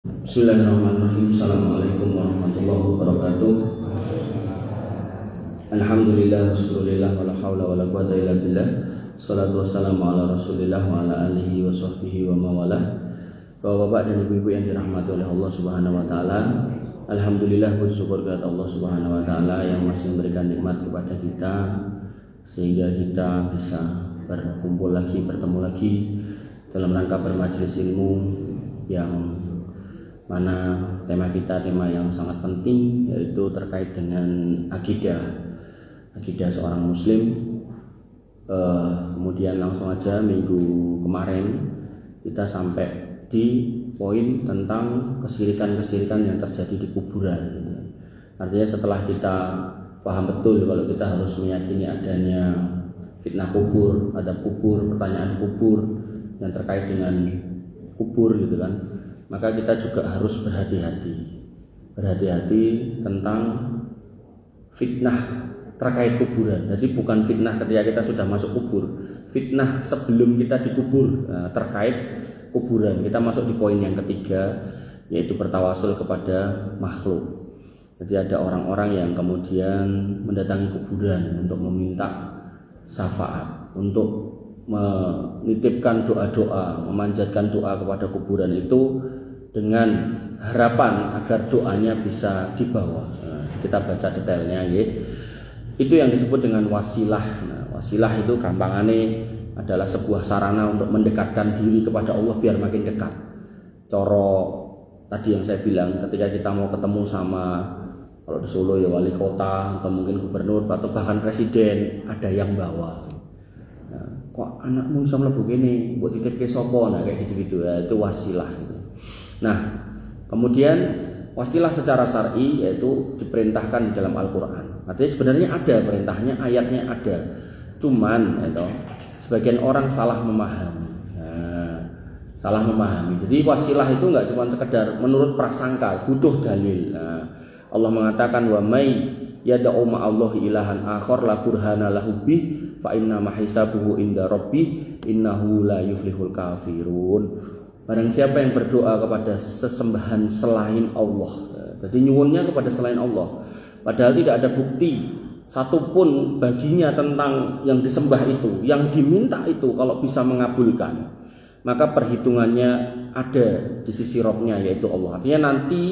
Bismillahirrahmanirrahim. Assalamualaikum warahmatullahi wabarakatuh. Alhamdulillah wassallallahu wala haula wala quwata illa billah. Shalatu wassalamu ala Rasulillah wa ala alihi wa sahbihi wa mawalah. Bapak-bapak dan ibu-ibu yang dirahmati oleh Allah Subhanahu wa taala, alhamdulillah bersyukur kepada Allah Subhanahu wa taala yang masih memberikan nikmat kepada kita sehingga kita bisa berkumpul lagi, bertemu lagi dalam rangka bermajelis ilmu yang mana tema kita tema yang sangat penting, yaitu terkait dengan akidah seorang muslim. Kemudian langsung aja minggu kemarin kita sampai di poin tentang kesirikan yang terjadi di kuburan. Artinya setelah kita paham betul kalau kita harus meyakini adanya fitnah kubur, ada kubur, pertanyaan kubur yang terkait dengan kubur gitu kan, maka kita juga harus berhati-hati tentang fitnah terkait kuburan. Jadi bukan fitnah ketika kita sudah masuk kubur, fitnah sebelum kita dikubur. Terkait kuburan kita masuk di poin yang ketiga, yaitu bertawasul kepada makhluk. Jadi ada orang-orang yang kemudian mendatangi kuburan untuk meminta syafaat, untuk menitipkan doa-doa, memanjatkan doa kepada kuburan itu dengan harapan agar doanya bisa dibawa. Kita baca detailnya ya. Itu yang disebut dengan wasilah. Wasilah itu gampangannya adalah sebuah sarana untuk mendekatkan diri kepada Allah biar makin dekat. Coro tadi yang saya bilang, ketika kita mau ketemu sama, kalau di Solo ya wali kota atau mungkin gubernur atau bahkan presiden, ada yang bawa. Kok anakmu bisa mlebu kene, mbok titipke sapa, kayak gitu-gitu ya, itu wasilah gitu. Nah, kemudian wasilah secara syar'i yaitu diperintahkan di dalam Al-Qur'an. Artinya sebenarnya ada perintahnya, ayatnya ada. Cuman itu sebagian orang salah memahami. Salah memahami. Jadi wasilah itu enggak cuma sekedar menurut prasangka, butuh dalil. Allah mengatakan wa may yad'u ma'allahi ilahan akhar la burhana lahu bih fa inna ma hisabuhu inda rabbih innahu la yuflihul kafirun. Barang siapa yang berdoa kepada sesembahan selain Allah, jadi nyuwunnya kepada selain Allah, padahal tidak ada bukti satupun baginya tentang yang disembah itu, yang diminta itu kalau bisa mengabulkan, maka perhitungannya ada di sisi Rabb-nya yaitu Allah. Artinya nanti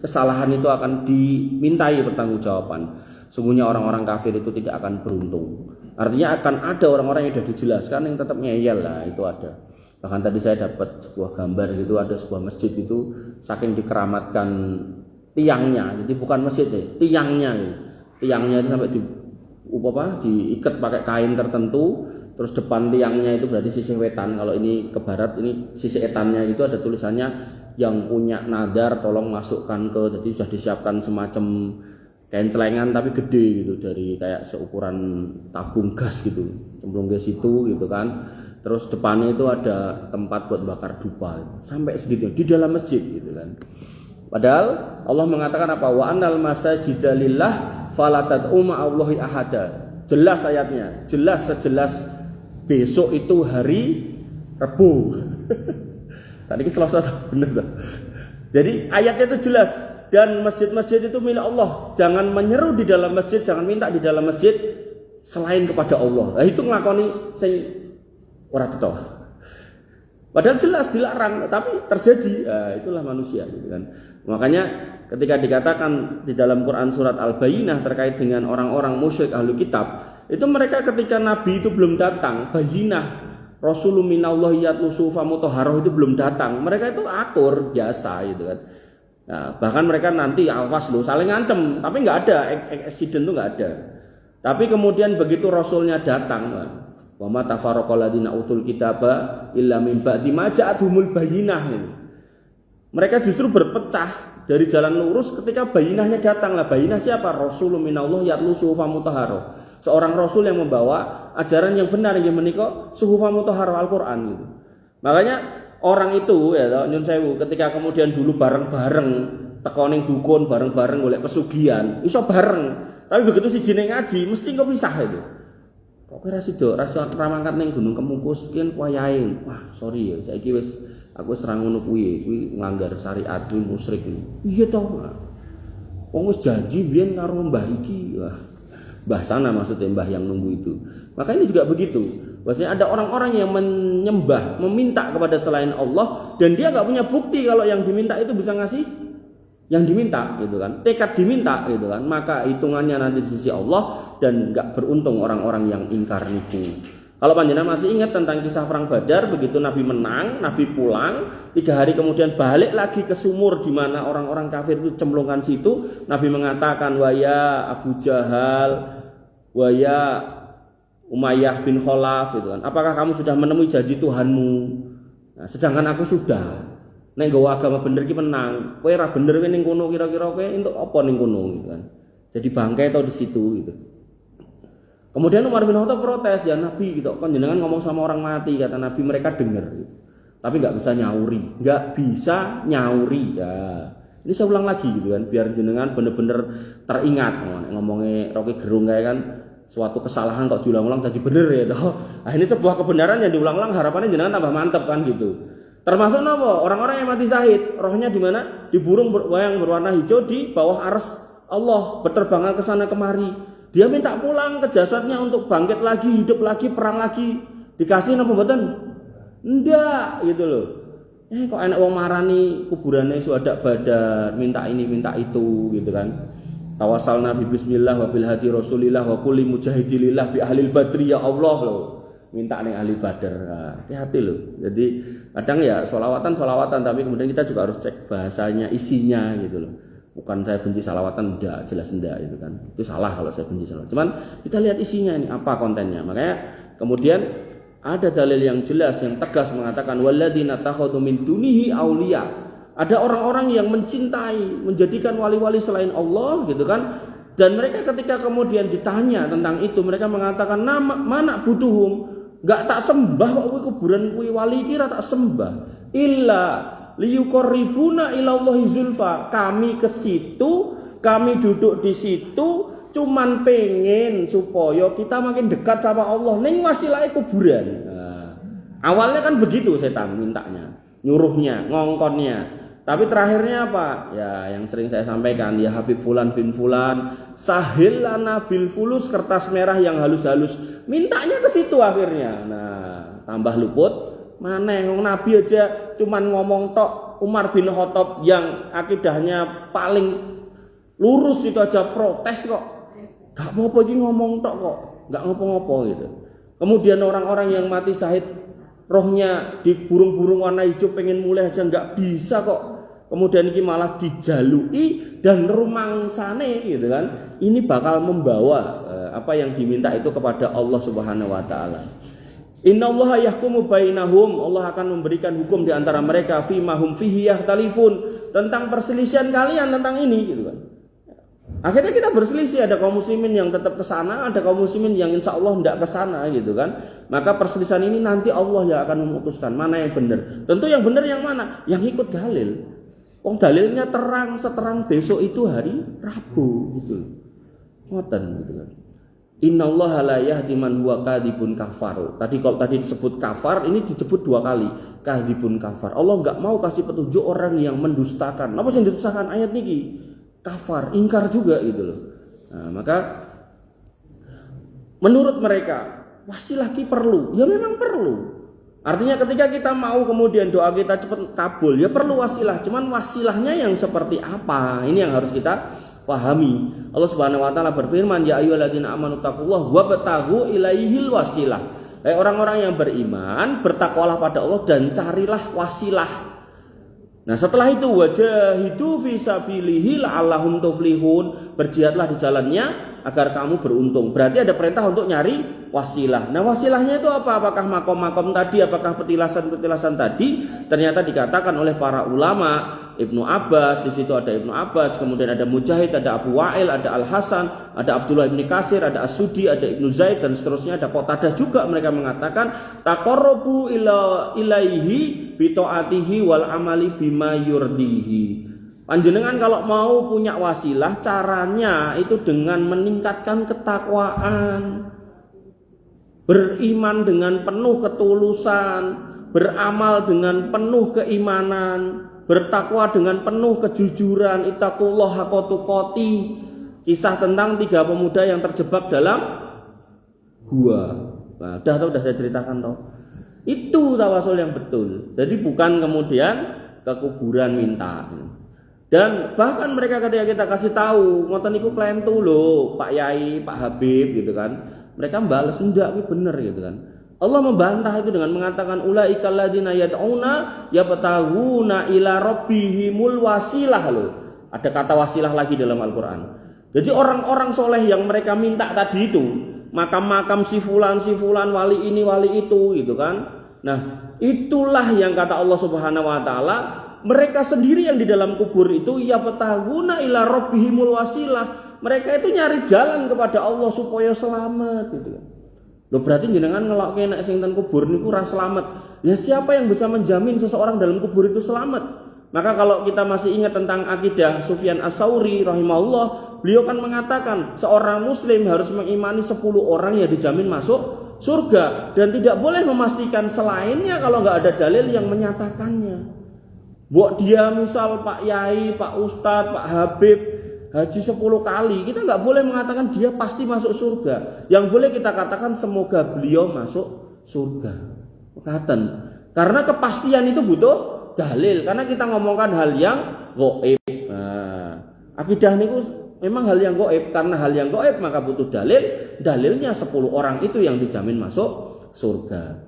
kesalahan itu akan dimintai pertanggungjawaban. Sungguhnya orang-orang kafir itu tidak akan beruntung. Artinya akan ada orang-orang yang sudah dijelaskan yang tetap ngeyel lah, itu ada. Bahkan tadi saya dapat sebuah gambar gitu, ada sebuah masjid itu saking dikeramatkan tiangnya, jadi bukan masjid deh, tiangnya itu sampai diikat pakai kain tertentu, terus depan tiangnya itu berarti sisi wetan, kalau ini ke barat, ini sisi etannya itu ada tulisannya yang punya nadar tolong masukkan ke, jadi sudah disiapkan semacam kain celengan tapi gede gitu, dari kayak seukuran tabung gas gitu, cemplung ke situ gitu kan. Terus depannya itu ada tempat buat bakar dupa, sampai segitu di dalam masjid gitu kan. Padahal Allah mengatakan apa? Wa annal masajida lillah fala tad'u ma'allahi ahada. Jelas ayatnya, jelas sejelas besok itu hari Rabu. Saat ini Selasa, bener tak? Jadi ayatnya itu jelas, dan masjid-masjid itu milik Allah. Jangan menyeru di dalam masjid, jangan minta di dalam masjid selain kepada Allah. Nah, itu nglakoni sing ora cetha. Padahal jelas dilarang, tapi terjadi. Nah, itulah manusia gitu kan. Makanya ketika dikatakan di dalam Quran surat Al-Bayyinah terkait dengan orang-orang musyrik ahlu kitab, itu mereka ketika Nabi itu belum datang, Bayyinah Rasulun minallahi yatlu sufa mutahharah itu belum datang, mereka itu akur biasa gitu kan. Nah, bahkan mereka nanti awas loh, saling ngancem, tapi nggak ada eksiden tuh nggak ada. Tapi kemudian begitu Rasulnya datang, wa ma tafarraqal ladina utul kitaba illa min ba'di ma ja'atuhumul bayyinah. Mereka justru berpecah dari jalan lurus ketika bayyinahnya datang. Lah bayyinah siapa? Rasulun minallahi yatlu sufa mutahharah. Seorang rasul yang membawa ajaran yang benar, yang menika suhufa mutahharah Al-Qur'an gitu. Makanya orang itu ya nyun sewu ketika kemudian dulu bareng-bareng teko ning dukun, bareng-bareng golek pesugihan, iso bareng. Tapi begitu si jeneng ngaji mesti kok pisah itu. Kok kira sida rasa ramangkat ning Gunung Kemungkus kian wayahe. Wah, sorry ya, saiki wis Aku serang ngono kuwi nglanggar syariat, kuwi musyrik. Iya toh. Wong wis janji biyen karo mbah iki. Mbah sana maksudnya mbah yang nunggu itu. Maka ini juga begitu. Maksudnya ada orang-orang yang menyembah, meminta kepada selain Allah dan dia enggak punya bukti kalau yang diminta itu bisa ngasih yang diminta gitu kan. Tekad diminta gitu kan. Maka hitungannya nanti di sisi Allah dan enggak beruntung orang-orang yang ingkar niku. Kalau panjenengan masih ingat tentang kisah perang Badar, begitu Nabi menang, Nabi pulang, 3 hari kemudian balik lagi ke sumur di mana orang-orang kafir itu cemplungkan situ. Nabi mengatakan, waya Abu Jahal, waya Umayyah bin Khalaf, gitu kan. Apakah kamu sudah menemui janji Tuhanmu? Nah, sedangkan aku sudah. Nek nggawa agama bener ki menang. Kowe ra bener kowe ning kono kira-kira kowe entuk apa ning kono gitu kan. Jadi bangkai tau di situ gitu. Kemudian Umar bin Khattab protes, ya Nabi gitu, kan jenengan ngomong sama orang mati, kata Nabi, mereka dengar gitu. Tapi nggak bisa nyauri ya. Ini saya ulang lagi gitu kan, biar jenengan bener-bener teringat. Ngomongnya Rocky Gerung kayak kan, suatu kesalahan kok diulang-ulang jadi bener ya toh. Nah, ini sebuah kebenaran yang diulang-ulang, harapannya jenengan tambah mantep kan gitu. Termasuk apa? Orang-orang yang mati syahid, rohnya di mana? Di burung yang berwarna hijau di bawah arsy Allah, berterbangan ke sana kemari. Dia minta pulang ke jasadnya untuk bangkit lagi, hidup lagi, perang lagi. Dikasih apa mboten? Ndak gitu loh. Kok enak wong marani kuburane syuhada Badar, minta ini, minta itu gitu kan. Tawasal Nabi bismillah wa bil hadi Rasulillah wa kulli mujahidilillah bi ahlil badri ya Allah loh. Minta ning ahli Badar. Nah, hati-hati loh. Jadi kadang ya solawatan tapi kemudian kita juga harus cek bahasanya, isinya gitu loh. Bukan saya benci salawatan, enggak, jelas enggak itu kan. Itu salah kalau saya benci salawatan. Cuman kita lihat isinya ini apa kontennya. Makanya kemudian ada dalil yang jelas yang tegas mengatakan walladzina takhadhu min dunihi auliya. Ada orang-orang yang mencintai, menjadikan wali-wali selain Allah gitu kan. Dan mereka ketika kemudian ditanya tentang itu, mereka mengatakan mana butuhum, enggak tak sembah kok kuburan kuwi wali kira tak sembah. Illa liyuqarribuna ilallahi zulfa. Kami ke situ, kami duduk di situ cuman pengen supaya kita makin dekat sama Allah. Ning wasilahe kuburan. Nah, awalnya kan begitu setan mintanya, nyuruhnya, ngongkonnya. Tapi terakhirnya apa? Ya yang sering saya sampaikan, ya Habib Fulan bin Fulan, sahil lana bil fulus, kertas merah yang halus-halus. Mintanya ke situ akhirnya. Nah, tambah luput. Mana yang Nabi aja cuman ngomong tok. Umar bin Khattab yang akidahnya paling lurus itu aja protes kok. Gak apa-apa ini ngomong tok kok. Gak ngopo-ngopo gitu. Kemudian orang-orang yang mati syahid, rohnya di burung-burung warna hijau pengen mulai aja gak bisa kok. Kemudian ini malah dijalui dan rumangsane gitu kan. Ini bakal membawa apa yang diminta itu kepada Allah Subhanahu wa taala. Innallaha yahkumu bainahum, Allah akan memberikan hukum di antara mereka fima hum fihi yahtalifun, tentang perselisihan kalian tentang ini gitu kan. Akhirnya kita berselisih, ada kaum muslimin yang tetap ke sana, ada kaum muslimin yang insya Allah tidak ke sana gitu kan. Maka perselisihan ini nanti Allah yang akan memutuskan mana yang benar. Tentu yang benar yang mana? Yang ikut dalil. Wong dalilnya terang seterang besok itu hari Rabu gitu. Ngoten gitu kan. Innallaha la yahdi man huwa kadhibun kafar. Kalau tadi disebut kafar, ini disebut 2 kali. Kadhibun kafar. Allah enggak mau kasih petunjuk orang yang mendustakan. Apa sih yang didustakan ayat niki? Kafar, ingkar juga gitu loh. Nah, maka menurut mereka wasilah ki perlu. Ya memang perlu. Artinya ketika kita mau kemudian doa kita cepat kabul, ya perlu wasilah. Cuman wasilahnya yang seperti apa? Ini yang harus kita pahami. Allah Subhanahu wa taala berfirman, ya ayyuhalladzina amanu taqullaha wabtaghu ilaihil wasilah. Hai orang-orang yang beriman, bertakwalah pada Allah dan carilah wasilah. Nah, setelah itu wajahidu fi sabilihi la'allahum tuflihun, berjihadlah di jalannya agar kamu beruntung. Berarti ada perintah untuk nyari wasilah. Nah, wasilahnya itu apa? Apakah makom-makom tadi, apakah petilasan-petilasan tadi? Ternyata dikatakan oleh para ulama, Ibnu Abbas, di situ ada Ibnu Abbas, kemudian ada Mujahid, ada Abu Wa'il, ada Al-Hasan, ada Abdullah bin Kasir, ada As-Sudi, ada Ibnu Zaid dan seterusnya, ada Qatadah juga. Mereka mengatakan taqarrubu ilaihi bi ta'atihi wal amali bima yurdihi. Panjenengan kalau mau punya wasilah, caranya itu dengan meningkatkan ketakwaan, beriman dengan penuh ketulusan, beramal dengan penuh keimanan, bertakwa dengan penuh kejujuran, ittaqullah haqqa tuqati. Kisah tentang 3 pemuda yang terjebak dalam gua. Nah, udah saya ceritakan toh. Itu tawasul yang betul. Jadi bukan kemudian ke kuburan minta. Dan bahkan mereka ketika kita kasih tahu, ngoten niku klentu lho, Pak Yai, Pak Habib gitu kan. Mereka balas enggak, ini bener gitu kan. Allah membantah itu dengan mengatakan ulaikal ladzina yad'una yabtaghuna ila rabbihimul wasilah loh. Ada kata wasilah lagi dalam Al-Qur'an. Jadi orang-orang soleh yang mereka minta tadi itu, makam-makam si fulan, wali ini, wali itu gitu kan. Nah, itulah yang kata Allah Subhanahu wa taala, mereka sendiri yang di dalam kubur itu yabtaghuna ila rabbihimul wasilah. Mereka itu nyari jalan kepada Allah supaya selamat gitu kan. Loh berarti jenengan ngelokke nek sing ten kubur niku ora selamat. Ya siapa yang bisa menjamin seseorang dalam kubur itu selamat? Maka kalau kita masih ingat tentang akidah Sufyan Ats-Tsauri rahimahullah, beliau kan mengatakan seorang muslim harus mengimani 10 orang yang dijamin masuk surga dan tidak boleh memastikan selainnya kalau nggak ada dalil yang menyatakannya. Buat dia misal Pak Yai, Pak Ustadz, Pak Habib haji 10 kali, kita nggak boleh mengatakan dia pasti masuk surga. Yang boleh kita katakan semoga beliau masuk surga. Karena kepastian itu butuh dalil, karena kita ngomongkan hal yang gaib. Nah, akidah niku memang hal yang gaib, karena hal yang gaib maka butuh dalil. Dalilnya 10 orang itu yang dijamin masuk surga.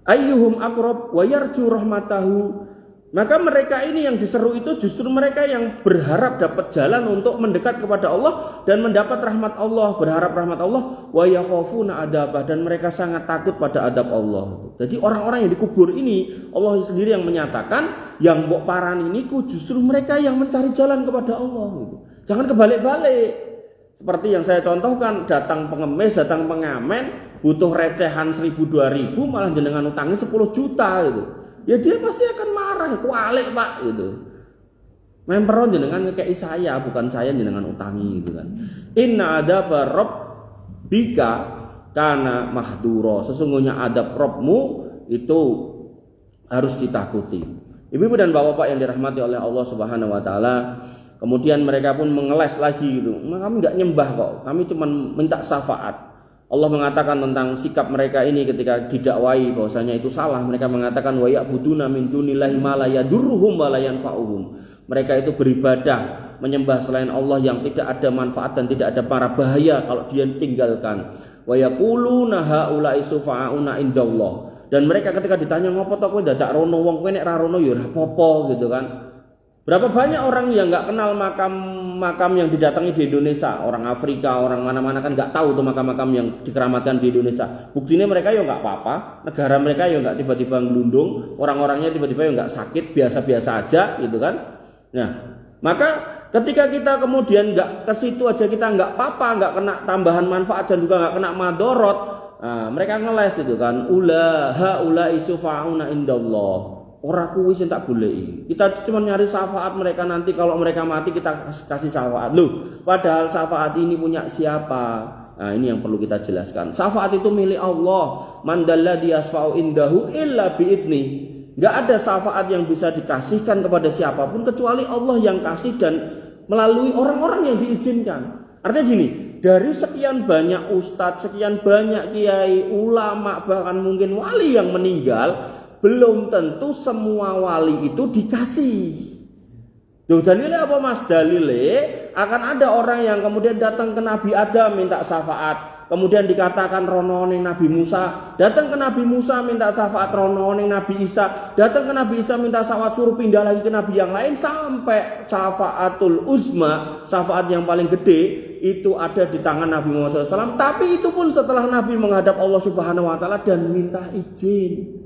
Ayyuhum aqrab wa yarju rahmatahu. Maka mereka ini yang diseru itu justru mereka yang berharap dapat jalan untuk mendekat kepada Allah dan mendapat rahmat Allah, berharap rahmat Allah, wa yakhafuna adabah, dan mereka sangat takut pada adab Allah. Jadi orang-orang yang dikubur ini Allah sendiri yang menyatakan yang mbok parani niku justru mereka yang mencari jalan kepada Allah gitu. Jangan kebalik-balik. Seperti yang saya contohkan, datang pengemis, datang pengamen, butuh recehan 1.000-2.000 malah jenengan utangnya 10 juta gitu. Ya dia pasti akan marah, kualik Pak gitu. Memperon jenengan ngekei saya, bukan saya jenengan utangi gitu kan. Inna adaba rabbika kana mahdura. Sesungguhnya adab Rabbmu itu harus ditakuti. Ibu-ibu dan bapak-bapak yang dirahmati oleh Allah Subhanahu wa taala, kemudian mereka pun mengeles lagi gitu. Kami enggak nyembah kok, kami cuma minta syafaat. Allah mengatakan tentang sikap mereka ini ketika didakwai bahwasanya itu salah. Mereka mengatakan wa ya'buduna min dunillahi ma la yadurruhum wa la yanfa'uhum. Mereka itu beribadah menyembah selain Allah yang tidak ada manfaat dan tidak ada para bahaya kalau dia tinggalkan. Wa yaquluna haula'i sufa'una indallah. Dan mereka ketika ditanya ngopo to kowe dadak rono, wong kowe nek ra rono ya ora apa-apa gitu kan. Berapa banyak orang yang nggak kenal makam yang didatangi di Indonesia, orang Afrika, orang mana-mana kan nggak tahu tuh makam-makam yang dikeramatkan di Indonesia. Buktinya mereka ya nggak apa-apa, negara mereka ya nggak tiba-tiba ngelundung, orang-orangnya tiba-tiba ya nggak sakit, biasa-biasa aja gitu kan. Nah, maka ketika kita kemudian nggak ke situ aja kita nggak apa-apa, nggak kena tambahan manfaat dan juga nggak kena madorot, nah, mereka ngeles itu kan, ula isufa'una indallah. Orang kuwi sing tak goleki. Kita cuma nyari syafaat mereka, nanti kalau mereka mati kita kasih syafaat. Loh, padahal syafaat ini punya siapa? Nah, ini yang perlu kita jelaskan. Syafaat itu milik Allah. Man dalladzi yasfa'u indahu illa biidni. Enggak ada syafaat yang bisa dikasihkan kepada siapapun kecuali Allah yang kasih dan melalui orang-orang yang diizinkan. Artinya gini, dari sekian banyak ustadz, sekian banyak kiai, ulama, bahkan mungkin wali yang meninggal, belum tentu semua wali itu dikasih. Duh, dalilnya apa Mas? Dalilnya akan ada orang yang kemudian datang ke Nabi Adam minta syafaat, kemudian dikatakan rono ning Nabi Musa, datang ke Nabi Musa minta syafaat rono ning Nabi Isa, datang ke Nabi Isa minta syafaat suruh pindah lagi ke nabi yang lain, sampai syafaatul uzma, syafaat yang paling gede itu ada di tangan Nabi Muhammad SAW. Tapi itu pun setelah Nabi menghadap Allah Subhanahu wa taala dan minta izin.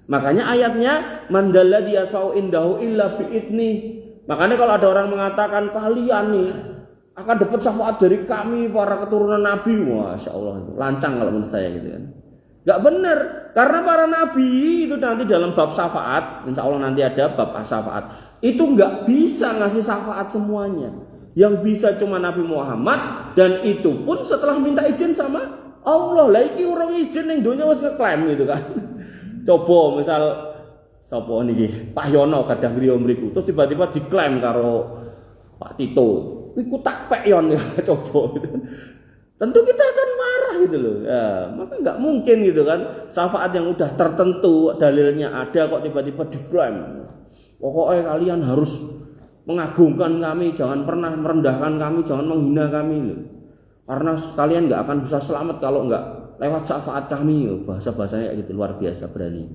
Makanya ayatnya mandalladzi yasfa'u indahu illa biidni. Makanya kalau ada orang mengatakan kalian nih akan dapat syafaat dari kami para keturunan Nabi, masya Allah itu lancang kalau menurut saya gitu kan. Gak benar, karena para Nabi itu nanti dalam bab syafaat, insya Allah nanti ada bab syafaat, itu nggak bisa ngasih syafaat semuanya. Yang bisa cuma Nabi Muhammad, dan itu pun setelah minta izin sama Allah. Lah iki urung izin ning donya wis ngeklaim gitu kan. Coba misal sapa niki Pak Yono kadang griya mriku terus tiba-tiba diklaim karo Pak Tito iku tak pek yon ya coba gitu. Tentu kita akan marah gitu loh ya, maka nggak mungkin gitu kan syafaat yang udah tertentu dalilnya ada kok tiba-tiba diklaim pokoknya kalian harus mengagungkan kami, jangan pernah merendahkan kami, jangan menghina kami loh. Karena kalian nggak akan bisa selamat kalau nggak lewat syafaat kami. Bahasa-bahasanya gitu luar biasa berani.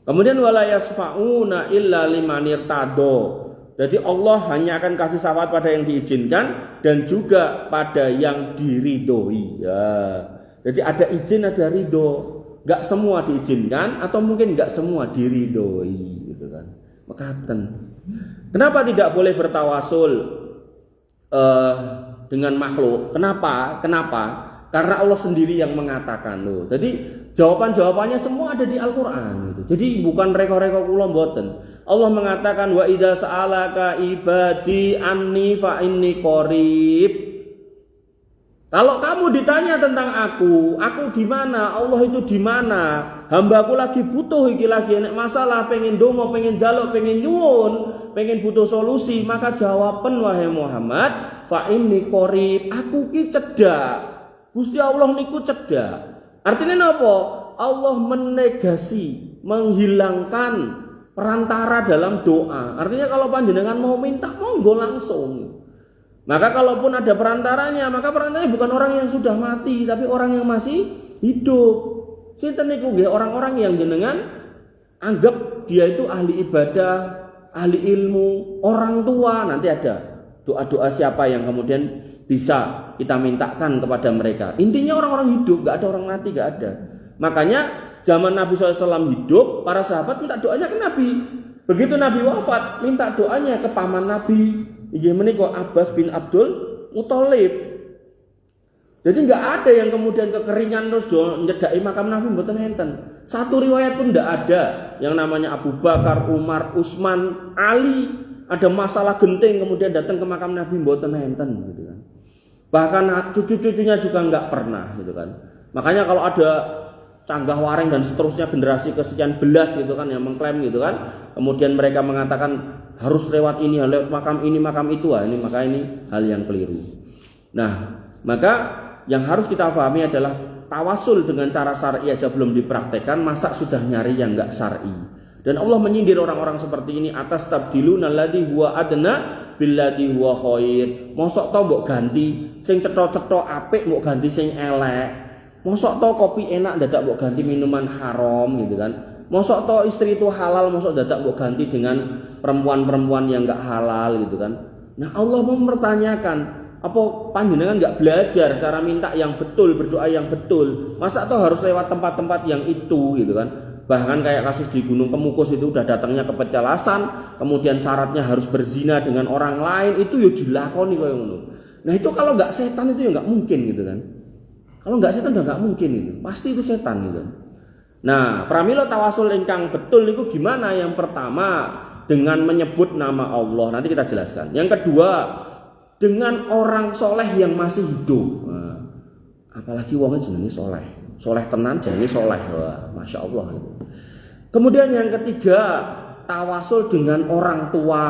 Kemudian wala yasfauna illa liman irtado. Jadi Allah hanya akan kasih syafaat pada yang diizinkan dan juga pada yang diridhoi. Ya. Jadi ada izin ada ridho. Nggak semua diizinkan atau mungkin nggak semua diridhoi gitu kan. Mekaten. Kenapa tidak boleh bertawasul dengan makhluk? Kenapa? Karena Allah sendiri yang mengatakan loh. Jadi jawabannya semua ada di Al-Qur'an gitu. Jadi bukan reko-reko kula mboten. Allah mengatakan wa idza sa'alaka ibadi anni fa inni qarib. Kalau kamu ditanya tentang aku di mana? Allah itu di mana? Hambaku lagi butuh iki lagi enek masalah, pengen dongo, pengen jaluk, pengen nyuwun, pengen butuh solusi, maka jawaban wahai Muhammad, fa inni qarib. Aku ki cedhak. Gusti Allah niku cedhak. Artinya napa? Allah menegasi, menghilangkan perantara dalam doa. Artinya kalau panjenengan mau minta monggo langsung. Maka kalaupun ada perantaranya, maka perantaranya bukan orang yang sudah mati, tapi orang yang masih hidup. Sinten niku nggih orang-orang yang jenengan anggap dia itu ahli ibadah, ahli ilmu, orang tua. Nanti ada doa-doa siapa yang kemudian bisa kita mintakan kepada mereka. Intinya orang-orang hidup, nggak ada orang mati, nggak ada. Makanya zaman Nabi SAW hidup, para sahabat minta doanya ke Nabi. Begitu Nabi wafat, minta doanya ke paman Nabi. Inggih menika Abbas bin Abdul Muthalib. Jadi nggak ada yang kemudian kekeringan terus nyedaki makam Nabi mboten enten. Satu riwayat pun nggak ada yang namanya Abu Bakar, Umar, Utsman, Ali ada masalah genting kemudian datang ke makam Nabi mboten enten gitu kan. Bahkan cucu-cucunya juga nggak pernah gitu kan. Makanya kalau ada Canggah Waring dan seterusnya generasi kesekian belas gitu kan yang mengklaim gitu kan, kemudian mereka mengatakan harus lewat ini, lewat makam ini, makam itu, maka ini hal yang keliru. Nah, maka yang harus kita pahami adalah tawasul dengan cara syar'i aja belum dipraktekkan, masa sudah nyari yang enggak syar'i. Dan Allah menyindir orang-orang seperti ini, atas tabdiluna alladzi huwa adna billadzi huwa khair. Mosok to mbok ganti sing cetha-cetha apik mbok ganti sing elek. Mosok to kopi enak dadak mbok ganti minuman haram gitu kan. Mosok to istri itu halal mosok dadak mbok ganti dengan perempuan-perempuan yang enggak halal gitu kan. Nah, Allah mempertanyakan, apa panjenengan enggak belajar cara minta yang betul, berdoa yang betul? Masa toh harus lewat tempat-tempat yang itu gitu kan? Bahkan kayak kasus di Gunung Kemukus itu udah datangnya ke Pecalasan, kemudian syaratnya harus berzina dengan orang lain, itu ya dilakoni koyo ngono. Nah, itu kalau enggak setan itu ya enggak mungkin gitu kan. Kalau enggak setan udah enggak mungkin itu. Pasti itu setan gitu. Nah, pramila tawasul ingkang betul itu gimana? Yang pertama dengan menyebut nama Allah. Nanti kita jelaskan. Yang kedua dengan orang soleh yang masih hidup. Nah, apalagi wongnya jenenge soleh. Soleh tenan jenenge soleh. Wah, Masya Allah. Kemudian yang ketiga tawasul dengan orang tua.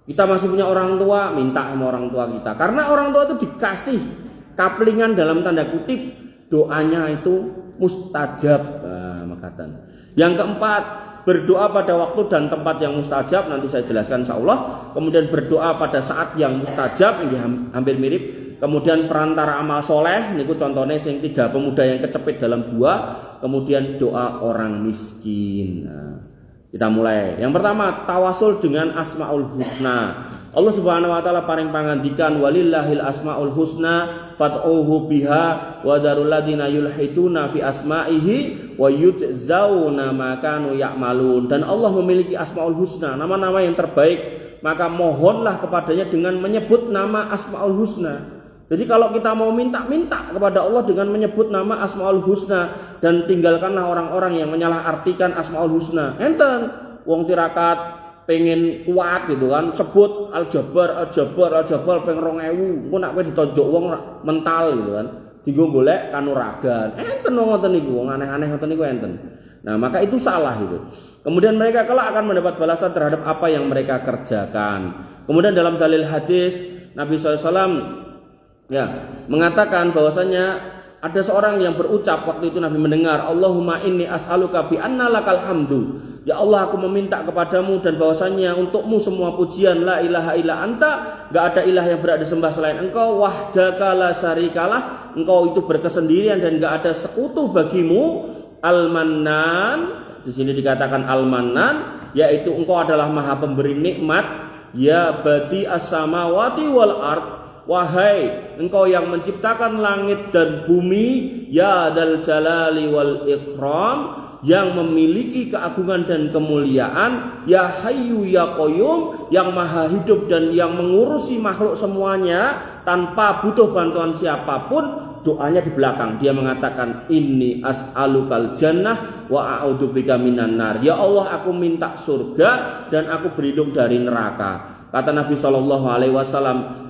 Kita masih punya orang tua, minta sama orang tua kita. Karena orang tua itu dikasih kaplingan dalam tanda kutip doanya itu mustajab. Nah, makatan. Yang keempat berdoa pada waktu dan tempat yang mustajab, nanti saya jelaskan insyaallah. Kemudian berdoa pada saat yang mustajab, ini hampir mirip. Kemudian perantara amal soleh, niku contohnya sing 3 pemuda yang kecepit dalam gua. Kemudian doa orang miskin. Nah, kita mulai. Yang pertama tawasul dengan asmaul husna. Allah Subhanahu wa taala paring pangandikan walillahil asmaul husna fad'uhu biha wa darul ladina yulhituna fi asma'ihi wa yujzauna ma kanu ya'malun. Dan Allah memiliki asmaul husna, nama-nama yang terbaik, maka mohonlah kepadanya dengan menyebut nama asmaul husna. Jadi kalau kita mau minta kepada Allah dengan menyebut nama asmaul husna, dan tinggalkanlah orang-orang yang menyalahartikan asmaul husna. Enten wong tirakat pengen kuat gitu kan, sebut Al-Jabbar pengen 2000, engko nek ditonjok wong mental gitu kan, dienggo golek kanuragan. Enten wong ngoten niku, wong aneh-aneh ngoten niku enten. Nah, maka itu salah itu. Kemudian mereka kelak akan mendapat balasan terhadap apa yang mereka kerjakan. Kemudian dalam dalil hadis Nabi SAW ya mengatakan bahwasanya ada seorang yang berucap waktu itu Nabi mendengar, Allahumma inni as'aluka bi anna lakal hamdu. Ya Allah, aku meminta kepadamu dan bahwasanya untukmu semua pujian, la ilaha illa anta, enggak ada ilah yang berhak disembah selain engkau, wahdaka la syarikalah, engkau itu berkesendirian dan enggak ada sekutu bagimu, al-mannan, di sini dikatakan al-mannan, yaitu engkau adalah maha pemberi nikmat, ya badi as-samawati wal ard. Wahai engkau yang menciptakan langit dan bumi, ya dal jalali wal ikram, yang memiliki keagungan dan kemuliaan, ya hayyu ya qayyum, yang maha hidup dan yang mengurusi makhluk semuanya tanpa butuh bantuan siapapun. Doanya di belakang dia mengatakan, inni as'alukal jannah wa a'udzubika minan nar. Ya Allah, aku minta surga dan aku berlindung dari neraka. Kata Nabi SAW,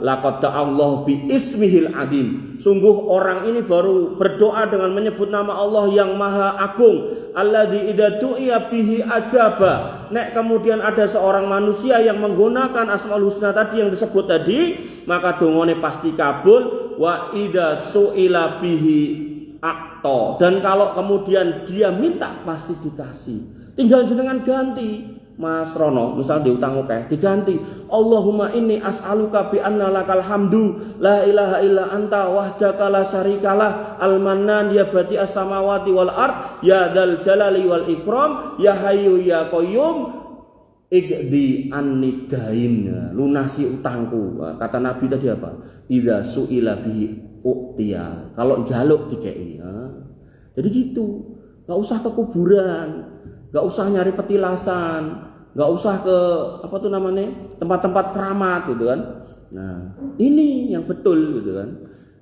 laqad ta'allahu bi ismihil adim. Sungguh orang ini baru berdoa dengan menyebut nama Allah yang maha agung. Alladzi idza du'iya bihi ajaba. Nek kemudian ada seorang manusia yang menggunakan asmaul husna tadi yang disebut tadi, maka dongane pasti kabul. Wa idza su'ila bihi akto. Dan kalau kemudian dia minta pasti dikasih. Tinggal jenengan ganti. Mas Rono misal diutang oke diganti, Allahumma inni as'aluka bi anna lakal hamdu la ilaha illa anta wahdaka la syarikalah al-mannan ya badi as-samawati wal ard ya dzal jalali wal ikram ya hayyu ya qayyum igdi annidain, lunasi utangku. Kata Nabi tadi apa? Idza su'ila bihi u'tiya, kalau njaluk dikei. Jadi gitu, enggak usah ke kuburan, enggak usah nyari petilasan, nggak usah ke apa tuh namanya tempat-tempat keramat gitu kan. Nah ini yang betul gitu kan.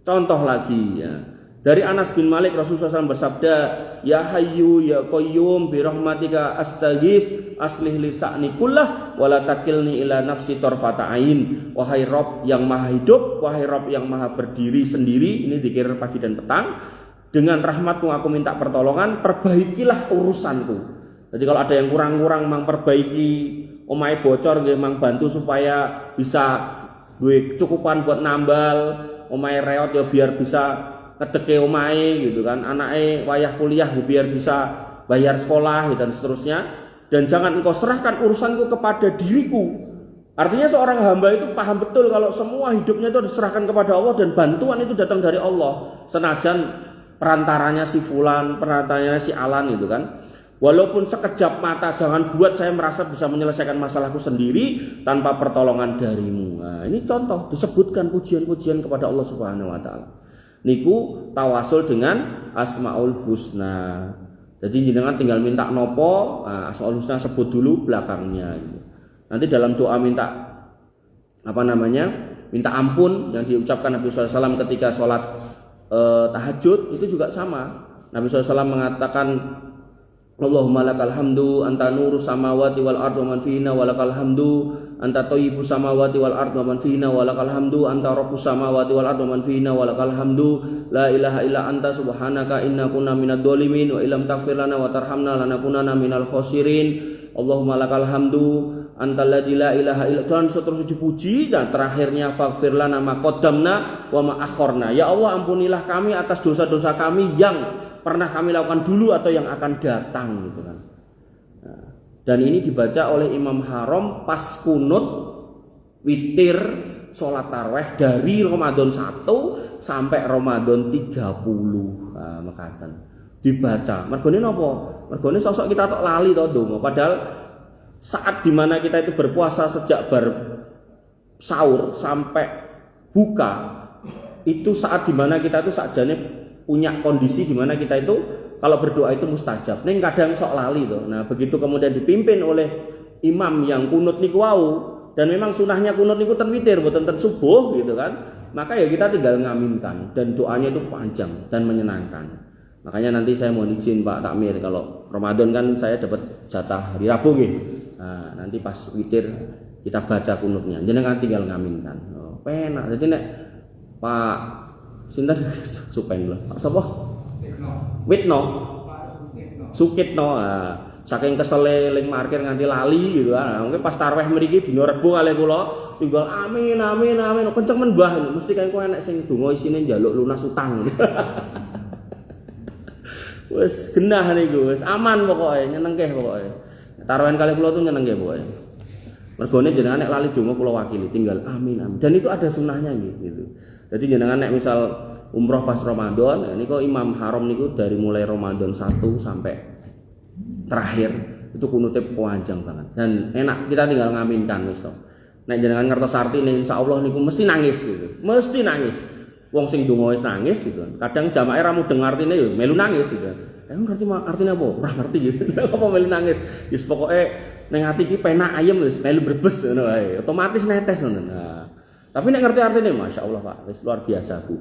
Contoh lagi ya dari Anas bin Malik, Rasulullah SAW bersabda, ya hayyu ya qayyum bi rahmatika astaghis aslih li sa'ni kullah wala takilni ila nafsi tarfata ain. Wahai Rabb yang maha hidup, wahai Rabb yang maha berdiri sendiri, ini zikir pagi dan petang, dengan rahmatmu aku minta pertolongan, perbaikilah urusanku. Jadi kalau ada yang kurang-kurang mang perbaiki, omahe bocor nggih mang bantu supaya bisa duwe cukupan buat nambal, omahe reot ya biar bisa ngedeke omahe gitu kan. Anake wayah kuliah ya biar bisa bayar sekolah dan seterusnya. Dan jangan engkau serahkan urusanku kepada diriku. Artinya seorang hamba itu paham betul kalau semua hidupnya itu diserahkan kepada Allah dan bantuan itu datang dari Allah. Senajan perantaranya si fulan, perantaranya si alan gitu kan. Walaupun sekejap mata, jangan buat saya merasa bisa menyelesaikan masalahku sendiri tanpa pertolongan darimu. Nah, ini contoh disebutkan pujian-pujian kepada Allah Subhanahu wa taala. Niku tawasul dengan Asmaul Husna. Jadi jenengan tinggal minta nopo, Asmaul Husna sebut dulu belakangnya. Nanti dalam doa minta minta ampun yang diucapkan Nabi SAW ketika sholat tahajud itu juga sama. Nabi SAW mengatakan, Allahumma lakal hamdu anta nuru samawati wal ard wa man fihina wa lakal hamdu anta thayyibu samawati wal ard wa man fihina wa lakal hamdu anta rabbus samawati wal ard wa man fihina wa lakal hamdu la ilaha illa anta subhanaka inna kunna minadh dhalimin wa illam taghfir lana wa tarhamna lanakunanna minal khosirin. Allahumma lakal hamdu anta alladzi la ilaha illa, dan seterusnya dipuji, dan terakhirnya faghfir lana ma qaddamna wa ma akhorna. Ya Allah, ampunilah kami atas dosa-dosa kami yang pernah kami lakukan dulu atau yang akan datang gitu kan. Nah, dan ini dibaca oleh Imam Haram pas kunut witir sholat tarawih dari Ramadan 1 sampai Ramadan 30. Nah, mekaten dibaca. Mergone napa? Mergone sosok kita tok lali to ndonga, padahal saat dimana kita itu berpuasa sejak bar sahur sampai buka, itu saat dimana kita itu sakjane punya kondisi di mana kita itu kalau berdoa itu mustajab. Ning kadang sok lali tuh. Nah, begitu kemudian dipimpin oleh imam yang kunut niku wau, dan memang sunahnya kunut niku ten witir mboten ten subuh gitu kan. Maka ya kita tinggal ngaminkan dan doanya itu panjang dan menyenangkan. Makanya nanti saya mohon izin Pak Takmir, kalau Ramadan kan saya dapat jatah hari Rabu nggih. Nah, nanti pas witir kita baca kunutnya. Jenengan tinggal ngaminkan. Oh, penak. Jadi nek Pak sinten supeng lho. Pak sapa? Witno. sukitno. Saking kesele ling parkir nganti lali gitu kan. Mungkin pas tarawih mriki dina Rebo kalih kula tinggal amin amin amin kenceng men Mbah mesti kaya kowe enek sing donga isine njaluk lunas utang. Wis genah niku wis aman pokoke nyenengke pokoke. Tarawih kalih kula tuh nyenengke pokoke. Mergone jenengan nek lali donga kula wakili tinggal amin amin. Dan itu ada sunahnya gitu. Jadi jenengan nek misal umroh pas Ramadan niku Imam Haram niku dari mulai Ramadan 1 sampai terakhir itu kunute panjang banget dan enak kita tinggal ngaminkan wis to. Nek jenengan ngertos artine insyaallah niku mesti nangis gitu. Mesti nangis. Wong sing donga wis nangis gitu. Kadang jamaah ra mudeng artine yo melu nangis gitu. Ngerti artine apa? Ora ngerti gitu. Apa melu nangis? Wis pokoke ning ati iki penak ayem wis melu brebes ngono wae. Otomatis netes ngono. Nah, tapi nek ngerti artine masyaallah Pak, wis luar biasa Bu.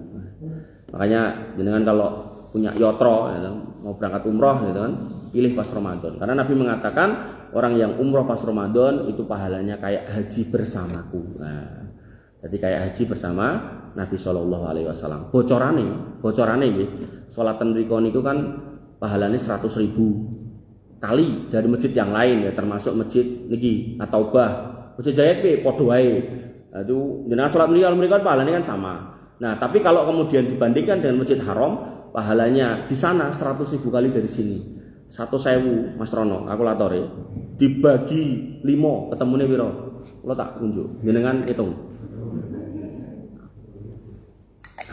Makanya jenengan kalau punya yotro ya, mau berangkat umroh gitu kan pilih pas Ramadan karena Nabi mengatakan orang yang umroh pas Ramadan itu pahalanya kayak haji bersamaku. Nah, jadi kayak haji bersama Nabi Shallallahu Alaihi Wasallam. Bocorane nggih salat ten mriku niku kan pahalanya 100.000 kali dari masjid yang lain ya termasuk masjid niki At-Taubah. Masjid Jayat piye padha wae. Nah, itu jenengan salat mriku kan pahalanya kan sama. Nah, tapi kalau kemudian dibandingkan dengan Masjid Haram pahalanya di sana 100.000 kali dari sini. 1.000 Mas Rono kalkulatore dibagi 5 ketemune piro? Kula tak unjuk. Jenengan hitung.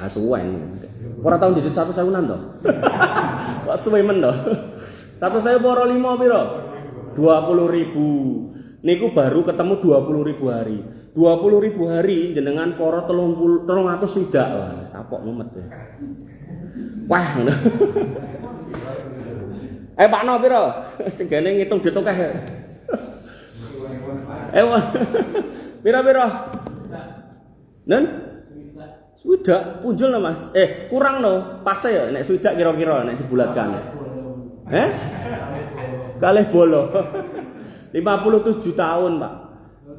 Suwen. Ora tau jadi 1.000-an to. Kok suwe men to. 1.000 poro 5 piro? 20.000. Niku baru ketemu 20.000 hari. 20.000 hari jenengan poro 300 swidak. Wah, kapok mumet ya. Wah ngono. Pak No piro? Sing gene ngitung dit akeh. Piro-piro? Nen? Swidak punjul no Mas. Kurang no. Pas ya nek swidak kira-kira nek dibulatkan. Kalih bolo. 57 tahun, Pak.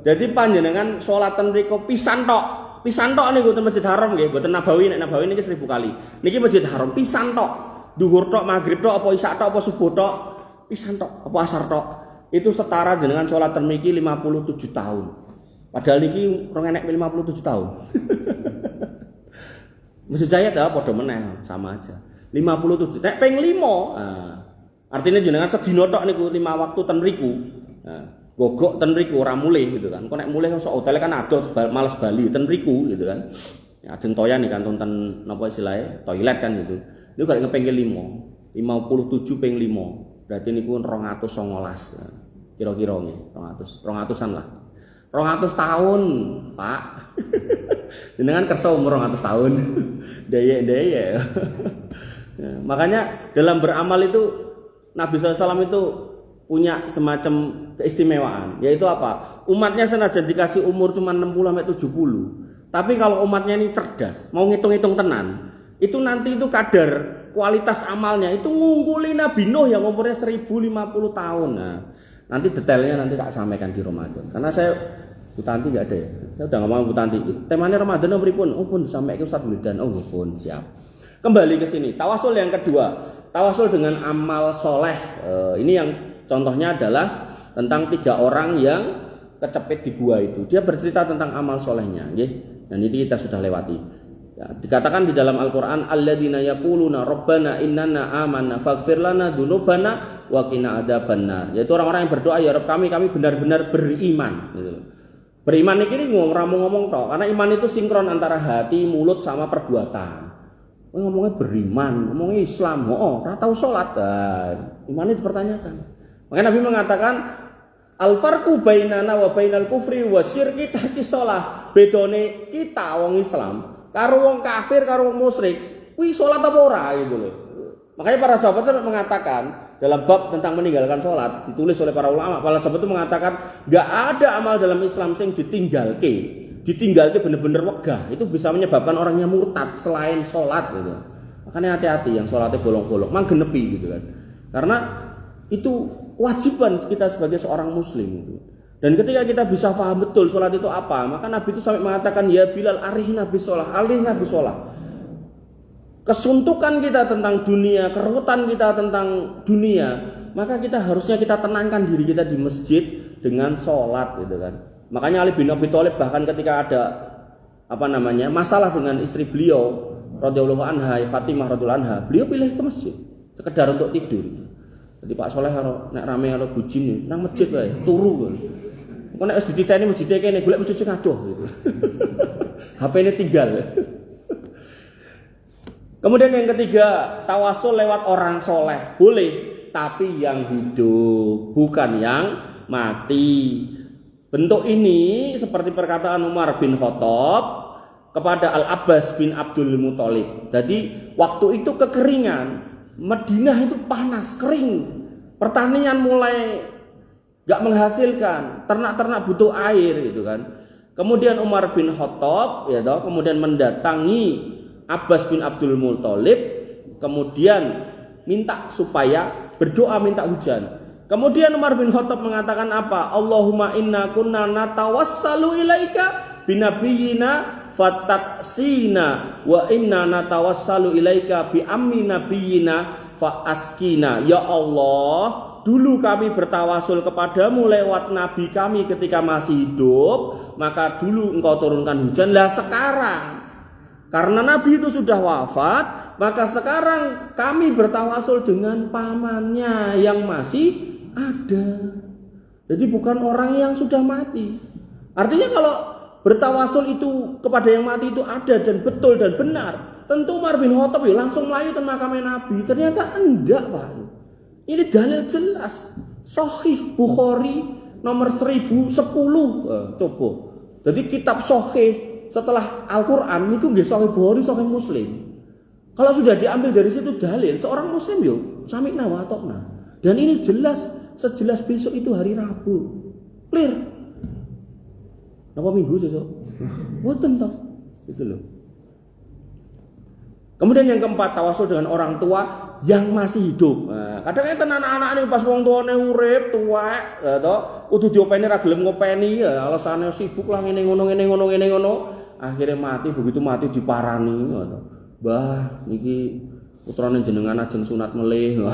Jadi panjenengan salatan mriku pisan tok. Pisan tok niku ten Masjid Haram nggih, mboten Nabawi, nek Nabawi niki 1000 kali. Niki Masjid Haram pisan tok. Duhur tok, maghrib tok, apa isya tok, apa subuh tok, pisan tok, apa asar tok. Itu setara dengan salat ten mriki 57 tahun. Padahal niki rong enek 57 tahun. Masjid Jaya ta padha meneh, sama aja. 57. Nek ping 5, artinya jenengan sedina tok niku 5 waktu ten mriku. Gogok ten mriku ora mulih gitu kan. Kok nek mulih sok hotel kan adoh males bali ten mriku gitu kan. Ya ajeng toyan nih kan tonton napa istilahnya toilet kan gitu. Niku gak ngepengke 5. 57 ping 5. Berarti niku 219. Kira-kira nggih, 200-an lah. 200 tahun, Pak. Jenengan kersa umur 200 tahun. Daya. Makanya dalam beramal itu Nabi SAW itu punya semacam keistimewaan, yaitu apa? Umatnya senajan dikasih umur cuma 60 sampai 70. Tapi kalau umatnya ini cerdas, mau ngitung-ngitung tenan, itu nanti itu kadar kualitas amalnya itu ngungguli Nabi Nuh yang umurnya 1050 tahun. Nah, nanti detailnya nanti tak sampaikan di Ramadan. Karena saya Bu Tanti enggak ada ya. Saya udah ngomong Bu Tanti. Temanya Ramadan apa pripun? Oh pun sampai ke Ustaz Wildan. Oh pun siap. Kembali ke sini. Tawasul yang kedua. Tawasul dengan amal soleh. Ini yang contohnya adalah tentang 3 orang yang kecepit di gua itu. Dia bercerita tentang amal solehnya. Dan ini kita sudah lewati. Ya, dikatakan di dalam Al-Quran alladzina yaquluna rabbana innana amanna faghfir lana dzunubana wa qina adzabannar. Yaitu orang-orang yang berdoa ya Rabb kami benar-benar beriman gitu. Beriman ini ngomong tok karena iman itu sinkron antara hati, mulut sama perbuatan. Ngomongnya beriman, ngomongnya Islam, ora tau salat. Iman itu dipertanyakan. Makanya Nabi mengatakan al-farqu bainana wa bainal kufri wa syirki tarki shalah. Bedone kita wong Islam karo wong kafir karo wong musyrik kuwi salat apa ora gitu loh. Makanya para sahabat itu mengatakan dalam bab tentang meninggalkan sholat ditulis oleh para ulama, para sahabat itu mengatakan nggak ada amal dalam Islam yang ditinggalke bener-bener wegah itu bisa menyebabkan orangnya murtad selain sholat gitu. Makanya hati-hati yang sholatnya bolong-bolong, manggenepi gitu kan. Karena itu kewajiban kita sebagai seorang muslim gitu. Dan ketika kita bisa paham betul sholat itu apa, maka Nabi itu sampai mengatakan ya Bilal arihna bis sholah, kesuntukan kita tentang dunia, kerutan kita tentang dunia, maka kita harusnya kita tenangkan diri kita di masjid dengan sholat gitu kan. Makanya Ali bin Abi Thalib bahkan ketika ada masalah dengan istri beliau radhiyallahu anha, Fatimah radhiyallahu anha, beliau pilih ke masjid sekedar untuk tidur. Jadi Pak Soleh karo nek rame karo bujine nang masjid wae, turu. Kok nek wis dititeni masjid kene golek masjid sing adoh gitu. HP-ne tinggal. Kemudian yang ketiga, tawasul lewat orang soleh boleh, tapi yang hidup, bukan yang mati. Bentuk ini seperti perkataan Umar bin Khattab kepada Al-Abbas bin Abdul Muthalib. Jadi waktu itu kekeringan, Madinah itu panas, kering, pertanian mulai gak menghasilkan, ternak-ternak butuh air gitu kan. Kemudian Umar bin Khattab kemudian mendatangi Abbas bin Abdul Muthalib, kemudian minta supaya berdoa minta hujan. Kemudian Umar bin Khattab mengatakan apa? Allahumma inna kunna natawassalu ilaika binabiyyina fataksina wa inna natawassalu ilaika bi ammi nabiyyina fa askina. Ya Allah, dulu kami bertawasul kepadamu lewat nabi kami ketika masih hidup, maka dulu engkau turunkan hujan. Lah sekarang karena nabi itu sudah wafat, maka sekarang kami bertawasul dengan pamannya yang masih ada. Jadi bukan orang yang sudah mati. Artinya kalau bertawasul itu kepada yang mati itu ada dan betul dan benar, tentu Umar bin Khattab langsung melayu ke makamnya nabi. Ternyata enggak, Pak. Ini dalil jelas, Sahih Bukhari nomor 1010. Coba. Jadi kitab Sahih setelah Al-Quran itu nggih Sahih Bukhari, Sahih Muslim. Kalau sudah diambil dari situ dalil, seorang muslim sami'na wa ata'na. Dan ini jelas, sejelas besok itu hari Rabu. Clear. Napa minggu besok? Mboten toh. Itu loh. Kemudian yang keempat, tawasul dengan orang tua yang masih hidup. Nah, kadang enten anak-anak ini pas wong tuane urip tuwek, kudu diopeni ra gelem ngopeni, alasane sibuk lah ngene ngono. Akhirnya mati, begitu mati diparani, Mbah niki putrane jenengan ajeng sunat melih.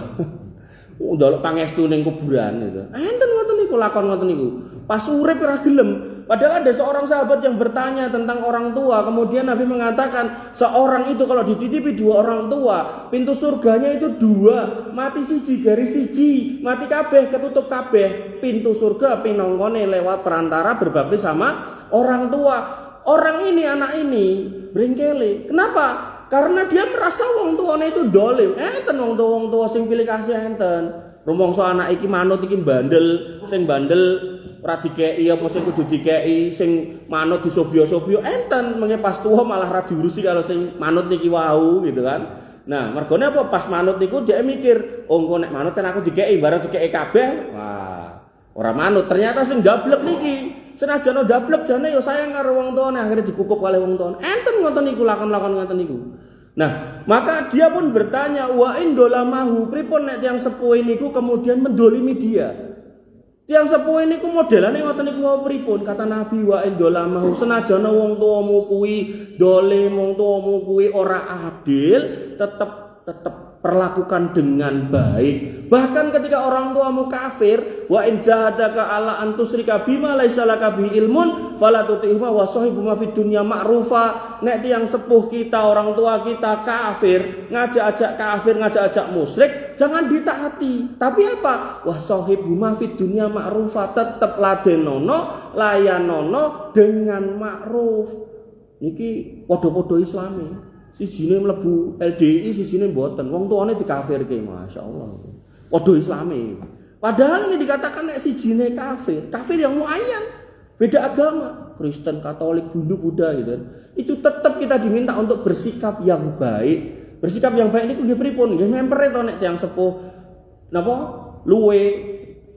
Ndolok pangestu ning kuburan gitu. Enten ngoten niku lakon ngoten niku. Pas urip ora gelem. Padahal ada seorang sahabat yang bertanya tentang orang tua. Kemudian Nabi mengatakan seorang itu kalau dititipi dua orang tua, pintu surganya itu dua. Mati siji garis siji, mati kabeh ketutup kabeh. Pintu surga pinonggone lewat perantara berbakti sama orang tua. Orang ini, anak ini brengkele. Kenapa? Karena dia merasa wong tuane itu dolim. Enten wong tua sing pilih kasih enten. Rumangsa anak iki manut iki bandel, sing bandel ora dikeki apa sing kudu dikeki, sing manut disobyo-sobyo enten, mengke pas tuwa malah ra diurusi kalau sing manut niki wau gitu kan. Nah, mergone apa pas manut niku dhek mikir, oh engko nek manut kan aku dikeki, bareng dikeki kabeh. Wah, ora manut. Ternyata sing ndablek niki senajan ndablek jane ya sayang karo wong tuane, akhirnya dikukup oleh wong tuane. Enten ngoten niku, lakon-lakon ngoten niku. Nah, maka dia pun bertanya, wa indolamahu, pripun nek tiyang sepuh niku kemudian mendolimi dia. Tiang sepuh niku modelane ngoten niku wau pripun? Kata Nabi, wa indolamahu, senajana wong tuamu kuwi dolim, wong tuamu kuwi ora adil, tetep perlakukan dengan baik. Bahkan ketika orang tuamu kafir, wa in jahadaka ala an tusyrika bima laisa laka bi ilmun fala tuti'huma wa sahibhuma fid dunya ma'rufa. Nek tiyang sepuh kita, orang tua kita kafir, ngajak-ajak kafir, ngajak-ajak musyrik, jangan ditaati. Tapi apa? Wa sahibhuma fid dunya ma'rufa, tetep ladenono, layanono dengan ma'ruf. Niki padha-padha Islami. Sijine mlebu LDI, sijine mboten. Wong tuane dikafirke, masyaallah. Padha Islami. Padahal ini dikatakan nek sijine kafir, kafir yang muayyan, beda agama, Kristen, Katolik, Hindu, Buddha gitu. Itu tetap kita diminta untuk bersikap yang baik. Bersikap yang baik niku nggih pripun? Nggih mempere to nek tiyang sepuh napa luwe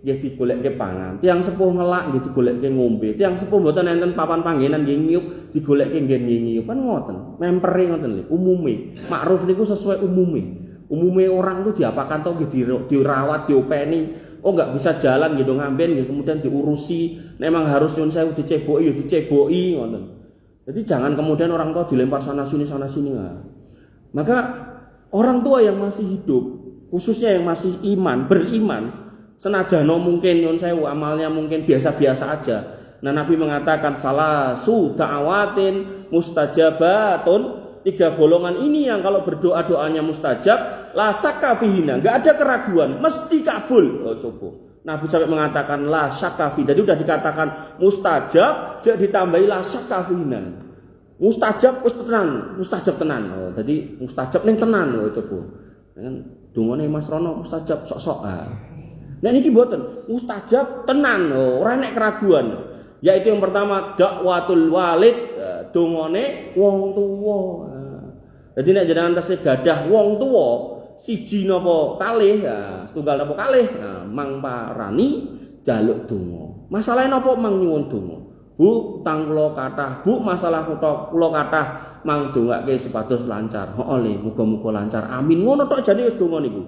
nggih digolekke pangan. Tiyang sepuh ngelak nggih digolekke ngombe. Tiyang sepuh mboten enten papan panggenan nggih ngiyup digolekke nggih ngiyup. Kan ngoten. Mempere ngoten lho, umume. Makruf niku sesuai umume. Umume orang itu diapakan to nggih dirawat, diopeni. Oh enggak bisa jalan nggih do ngamben nggih kemudian diurusi. Memang harus nyun sewu diceboki ya diceboki ngoten. Jadi jangan kemudian orang tua dilempar sana sini. Maka orang tua yang masih hidup, khususnya yang masih beriman, senajan mungkin nyun sewu amalnya mungkin biasa-biasa aja. Nah, Nabi mengatakan salah da'awatin mustajabatun, 3 golongan ini yang kalau berdoa doanya mustajab, la syakka fihina, enggak ada keraguan, mesti kabul. Oh, coba. Nabi sampai mengatakan la syakka fi. Jadi udah dikatakan mustajab, jadi ditambahi la syakka fihina. Mustajab wis tenan, mustajab tenan. Oh, jadi mustajab ning tenan lho coba. Kan dungane Mas Rono mustajab sok-sok. Nah niki mboten, mustajab tenan lho, ora nek keraguan. Yaitu yang pertama dakwatul walid, dongane wong tuwa. Jadi nek jenengan tesih gadah wong tuwa, siji napa kalih, setunggal napa kalih, mang parani jaluk donga. Masalahe napa mang nyuwun donga? Bu, utang kula kathah. Bu, masalah kula kathah, mang dongake sepados lancar. Heeh, muga-muga lancar. Amin. Ngono tok jane wis donga niku.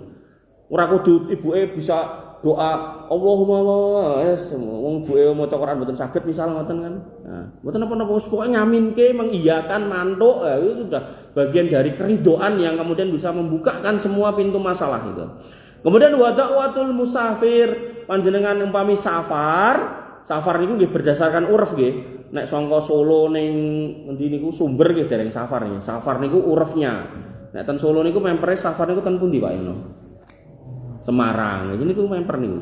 Ora kudu ibuke bisa doa Allahumma wong ibuke maca Quran mboten saged misal ngoten kan. Nah, mboten napa-napa wis pokoke ngaminke mengiyakan mantuk, itu sudah bagian dari keridoan yang kemudian bisa membukakan semua pintu masalah itu. Kemudian wa da'watul musafir, panjenengan umpami Safar niku nggih berdasarkan uruf nggih. Nek sangka Solo ning endi niku Sumber nggih dereng safar nggih. Safar niku urufnya. Nek ten Solo niku mempere safar niku ten pundi Pak Yono? Semarang. Iki niku memper niku.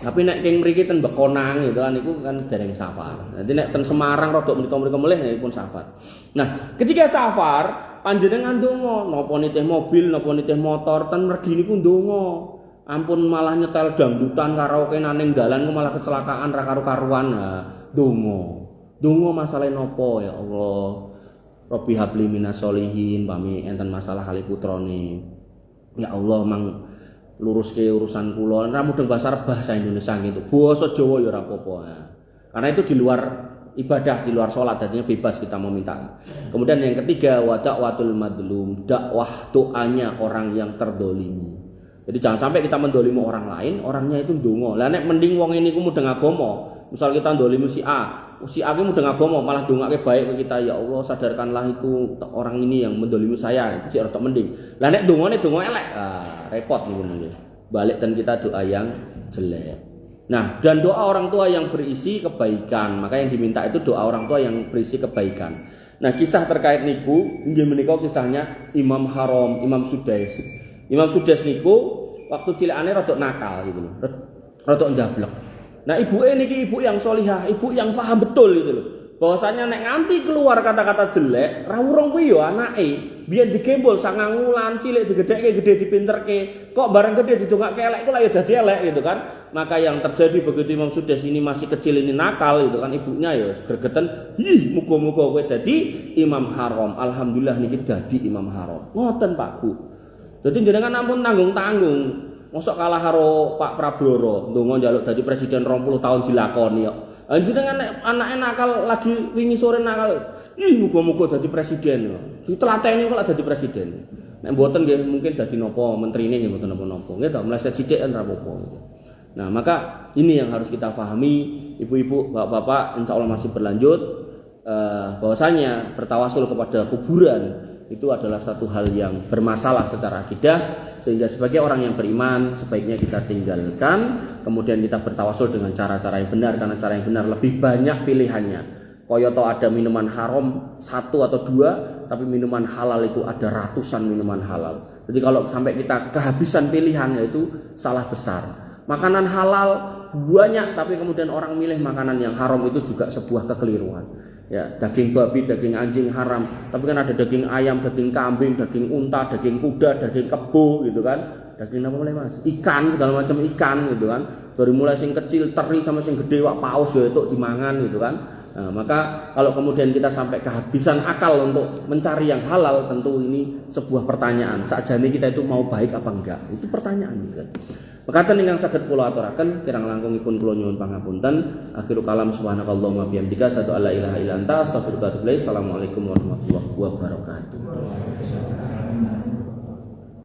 Tapi nek king mriki ten Bekonang gitu kan niku kan dereng safar. Nanti nek ten Semarang rada mriko-mriko melih pun safar. Nah, ketika safar panjenengan ndonga, napa nitih mobil, napa nitih motor ten mergi niku ndonga. Ampun malah nyetel dangdutan karaoke ning dalan ku malah kecelakaan ra karu-karuan. Donga masalahe napa ya Allah. Rabbi habli minas solihin, pami enten masalah kali putrane. Ya Allah mang luruske urusan kula. Ra mudeng bahasa Indonesia gitu. Basa Jawa ya ora apa-apa. Karena itu di luar ibadah, di luar sholat, artinya bebas kita meminta. Kemudian yang ketiga wa da'watul madlum, dakwah doanya orang yang terdolimi. Jadi jangan sampai kita mendolimi orang lain, orangnya itu ndonga. Lah nek mending wong ini ku mudeng agama. Misal kita ndolimi si A ki mudeng agama, malah ndongake baik ke kita, ya Allah sadarkanlah itu orang ini yang mendolimi saya. Itu sik rada mending. Lah nek ndongane donga elek, repot niku nggih. Balik dan kita doa yang jelek. Nah, dan doa orang tua yang berisi kebaikan. Maka yang diminta itu doa orang tua yang berisi kebaikan. Nah, kisah terkait niku nggih menika kisahnya Imam Haram, Imam Sudais. Imam Sudais niku waktu cilikane rada nakal gitu lho. Rada ndablek. Nah, ibuke niki ibu yang solihah, ibu yang paham betul gitu loh. Bahwasanya nek nganti keluar kata-kata jelek, ra wurung kuwi yo anake. Biyen digembol 9 wulan cilik digedhekke gede dipinterke. Kok bareng gede didongake elek kok lah ya dadi elek gitu kan. Maka yang terjadi begitu Imam Sudais ini masih kecil ini nakal gitu kan, ibunya ya gregeten, "Ih, muga-muga kowe dadi Imam Haram." Alhamdulillah niki dadi Imam Haram. Ngoten Pak Bu. Dadi jenengan ampun tanggung-tanggung. Mosok kalah karo Pak Prabowo, ndonga njaluk dadi presiden 20 tahun dilakoni kok. Jenengan nek anake nakal lagi wingi sore nakal, ih muga-muga dadi presiden. Ditlateni kok dadi presiden. Nek mboten nggih mungkin dadi napa menterine nggih mboten napa-napa. Nggih to, meleset sithik kan ra apa-apa. Nah, maka ini yang harus kita pahami, ibu-ibu, bapak-bapak, insyaallah masih berlanjut bahwasanya bertawasul kepada kuburan itu adalah satu hal yang bermasalah secara akidah, sehingga sebagai orang yang beriman sebaiknya kita tinggalkan, kemudian kita bertawasul dengan cara-cara yang benar, karena cara yang benar lebih banyak pilihannya. Koyoto ada minuman haram 1 atau 2, tapi minuman halal itu ada ratusan minuman halal. Jadi kalau sampai kita kehabisan pilihan, yaitu salah besar. Makanan halal banyak, tapi kemudian orang milih makanan yang haram, itu juga sebuah kekeliruan. Ya, daging babi, daging anjing haram, tapi kan ada daging ayam, daging kambing, daging unta, daging kuda, daging kebo gitu kan. Daging apa boleh Mas? Ikan, segala macam ikan gitu kan. Dari mulai sing kecil teri sama sing gede wak paus ya itu dimangan gitu kan. Nah, maka kalau kemudian kita sampai kehabisan akal untuk mencari yang halal, tentu ini sebuah pertanyaan. Sakjane kita itu mau baik apa enggak? Itu pertanyaan gitu kan. Mekaten ingkang saged kula aturaken kirang langkungipun kula nyuwun pangapunten. Akhirul kalam subhanakallahumma bihamdika asyhadu an la ilaha illa anta astaghfiruka wa atubu ilaik. Assalamualaikum warahmatullahi wabarakatuh.